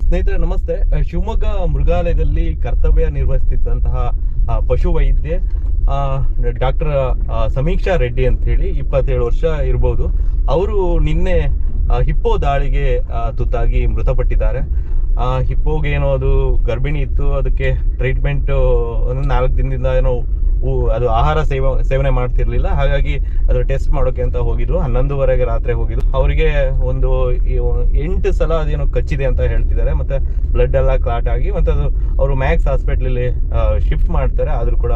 ಸ್ನೇಹಿತರೆ ನಮಸ್ತೆ. ಶಿವಮೊಗ್ಗ ಮೃಗಾಲಯದಲ್ಲಿ ಕರ್ತವ್ಯ ನಿರ್ವಹಿಸುತ್ತಿದ್ದಂತಹ ಪಶು ವೈದ್ಯೆ ಡಾಕ್ಟರ್ ಸಮೀಕ್ಷಾ ರೆಡ್ಡಿ ಅಂತ ಹೇಳಿ 27 ವರ್ಷ ಇರಬಹುದು. ಅವರು ನಿನ್ನೆ ಹಿಪ್ಪೋ ದಾಳಿಗೆ ತುತ್ತಾಗಿ ಮೃತಪಟ್ಟಿದ್ದಾರೆ. ಹಿಪ್ಪೋಗೆ ಏನೋ ಅದು ಗರ್ಭಿಣಿ ಇತ್ತು, ಅದಕ್ಕೆ ಟ್ರೀಟ್ಮೆಂಟ್ ಒಂದು 4 ದಿನದಿಂದ ಏನೋ ಅದು ಆಹಾರ ಸೇವನೆ ಮಾಡ್ತಿರ್ಲಿಲ್ಲ. ಹಾಗಾಗಿ ಅದು ಟೆಸ್ಟ್ ಮಾಡೋಕೆ ಅಂತ ಹೋಗಿದ್ರು. 11:30 ರಾತ್ರಿ ಹೋಗಿದ್ರು. ಅವರಿಗೆ ಒಂದು 8 ಸಲ ಅದೇನೋ ಕಚ್ಚಿದೆ ಅಂತ ಹೇಳ್ತಿದ್ದಾರೆ. ಮತ್ತೆ ಬ್ಲಡ್ ಎಲ್ಲ ಕ್ಲಾಟ್ ಆಗಿ ಮತ್ತೆ ಅದು ಅವರು ಮ್ಯಾಕ್ಸ್ ಹಾಸ್ಪಿಟ್ಲಲ್ಲಿ ಶಿಫ್ಟ್ ಮಾಡ್ತಾರೆ. ಆದ್ರೂ ಕೂಡ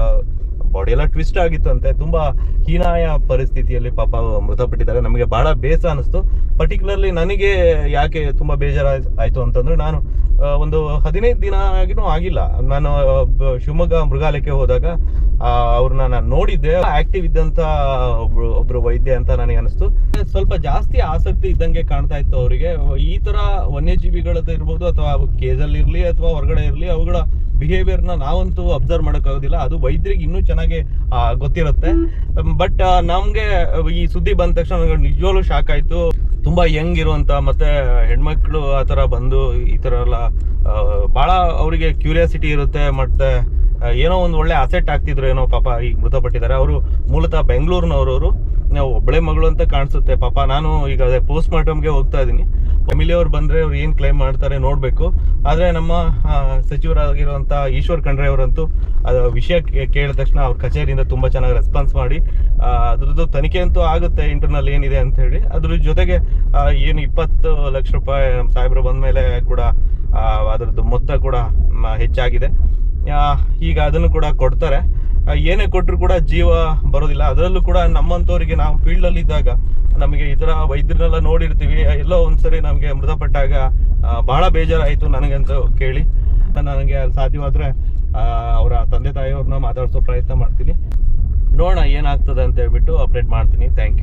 ಬಾಡಿ ಎಲ್ಲ ಟ್ವಿಸ್ಟ್ ಆಗಿತ್ತು ಅಂತೆ. ತುಂಬಾ ಹೀನಾಯ ಪರಿಸ್ಥಿತಿಯಲ್ಲಿ ಪಾಪ ಮೃತಪಟ್ಟಿದ್ದಾರೆ. ನಮಗೆ ಬಹಳ ಬೇಸರ ಅನಿಸ್ತು. ಪರ್ಟಿಕ್ಯುಲರ್ಲಿ ನನಗೆ ಯಾಕೆ ತುಂಬಾ ಬೇಜಾರಾಯ್ತು ಅಂತಂದ್ರೆ, ನಾನು ಒಂದು 15 ದಿನ ಆಗಿಲ್ಲ, ನಾನು ಶಿವಮೊಗ್ಗ ಮೃಗಾಲಯಕ್ಕೆ ಹೋದಾಗ ಅವ್ರನ್ನ ನಾನು ನೋಡಿದ್ದೆ. ಆಕ್ಟಿವ್ ಇದ್ದಂತ ಒಬ್ರು ವೈದ್ಯ ಅಂತ ನನಗೆ ಅನಿಸ್ತು. ಸ್ವಲ್ಪ ಜಾಸ್ತಿ ಆಸಕ್ತಿ ಇದ್ದಂಗೆ ಕಾಣ್ತಾ ಇತ್ತು ಅವರಿಗೆ. ಈ ತರ ವನ್ಯಜೀವಿಗಳದ್ದು ಇರ್ಬೋದು, ಅಥವಾ ಕೇಜಲ್ಲಿ ಇರ್ಲಿ ಅಥವಾ ಹೊರಗಡೆ ಇರ್ಲಿ, ಅವುಗಳ ಬಿಹೇವಿಯರ್ನ ನಾವಂತೂ ಅಬ್ಸರ್ವ್ ಮಾಡೋಕ್ಕಾಗೋದಿಲ್ಲ. ಅದು ವೈದ್ಯರಿಗೆ ಇನ್ನೂ ಚೆನ್ನಾಗಿ ಗೊತ್ತಿರುತ್ತೆ. ಬಟ್ ನಮ್ಗೆ ಈ ಸುದ್ದಿ ಬಂದ ತಕ್ಷಣ ನಿಜವಾಗ್ಲೂ ಶಾಕ್ ಆಯ್ತು. ತುಂಬಾ ಯಂಗ್ ಇರುವಂತ ಮತ್ತೆ ಹೆಣ್ಮಕ್ಳು ಆತರ ಬಂದು ಈ ತರ ಎಲ್ಲ ಬಹಳ ಅವರಿಗೆ ಕ್ಯೂರಿಯಾಸಿಟಿ ಇರುತ್ತೆ. ಮತ್ತೆ ಏನೋ ಒಂದು ಒಳ್ಳೆ ಅಸೆಟ್ ಆಗ್ತಿದ್ರು ಏನೋ. ಪಾಪ ಈಗ ಮೃತಪಟ್ಟಿದ್ದಾರೆ. ಅವರು ಮೂಲತಃ ಬೆಂಗಳೂರಿನವರು. ಒಬ್ಬಳೆ ಮಗಳು ಅಂತ ಕಾಣಿಸುತ್ತೆ ಪಾಪ. ನಾನು ಈಗ ಅದೇ ಪೋಸ್ಟ್ ಮಾರ್ಟಮ್ಗೆ ಹೋಗ್ತಾ ಇದ್ದೀನಿ. ಫ್ಯಾಮಿಲಿ ಅವ್ರು ಬಂದ್ರೆ ಅವ್ರು ಏನ್ ಕ್ಲೈಮ್ ಮಾಡ್ತಾರೆ ನೋಡ್ಬೇಕು. ಆದ್ರೆ ನಮ್ಮ ಸಚಿವರಾಗಿರುವಂತ ಈಶ್ವರ್ ಖಂಡ್ರೆ ಅವರಂತೂ ವಿಷಯ ಕೇಳಿದ ತಕ್ಷಣ ಅವ್ರ ಕಚೇರಿಯಿಂದ ತುಂಬಾ ಚೆನ್ನಾಗಿ ರೆಸ್ಪಾನ್ಸ್ ಮಾಡಿ ಅದ್ರದ್ದು ತನಿಖೆ ಅಂತೂ ಆಗುತ್ತೆ ಇಂಟರ್ನಲ್ ಏನಿದೆ ಅಂತ ಹೇಳಿ. ಅದ್ರ ಜೊತೆಗೆ ಏನು 20 ಲಕ್ಷ ರೂಪಾಯಿ ನಮ್ಮ ಸಾಹೇಬರು ಬಂದ ಮೇಲೆ ಕೂಡ ಅದ್ರದ್ದು ಮೊತ್ತ ಕೂಡ ಹೆಚ್ಚಾಗಿದೆ. ಈಗ ಅದನ್ನು ಕೂಡ ಕೊಡ್ತಾರೆ. ಏನೇ ಕೊಟ್ಟರು ಕೂಡ ಜೀವ ಬರೋದಿಲ್ಲ. ಅದರಲ್ಲೂ ಕೂಡ ನಮ್ಮಂತವರಿಗೆ, ನಾವು ಫೀಲ್ಡ್ ಅಲ್ಲಿ ಇದ್ದಾಗ ನಮಗೆ ಈ ತರ ವೈದ್ಯರನ್ನೆಲ್ಲ ನೋಡಿರ್ತೀವಿ. ಎಲ್ಲೋ ಒಂದ್ಸರಿ ನಮಗೆ ಮೃತಪಟ್ಟಾಗ ಬಹಳ ಬೇಜಾರಾಯಿತು ನನಗಂತೂ ಕೇಳಿ. ನನಗೆ ಸಾಧ್ಯವಾದ್ರೆ ಅವರ ತಂದೆ ತಾಯಿಯವ್ರನ್ನ ಮಾತಾಡಿಸೋ ಪ್ರಯತ್ನ ಮಾಡ್ತೀನಿ. ನೋಡೋಣ ಏನಾಗ್ತದೆ ಅಂತ ಹೇಳ್ಬಿಟ್ಟು ಅಪ್ಡೇಟ್ ಮಾಡ್ತೀನಿ. Thank you.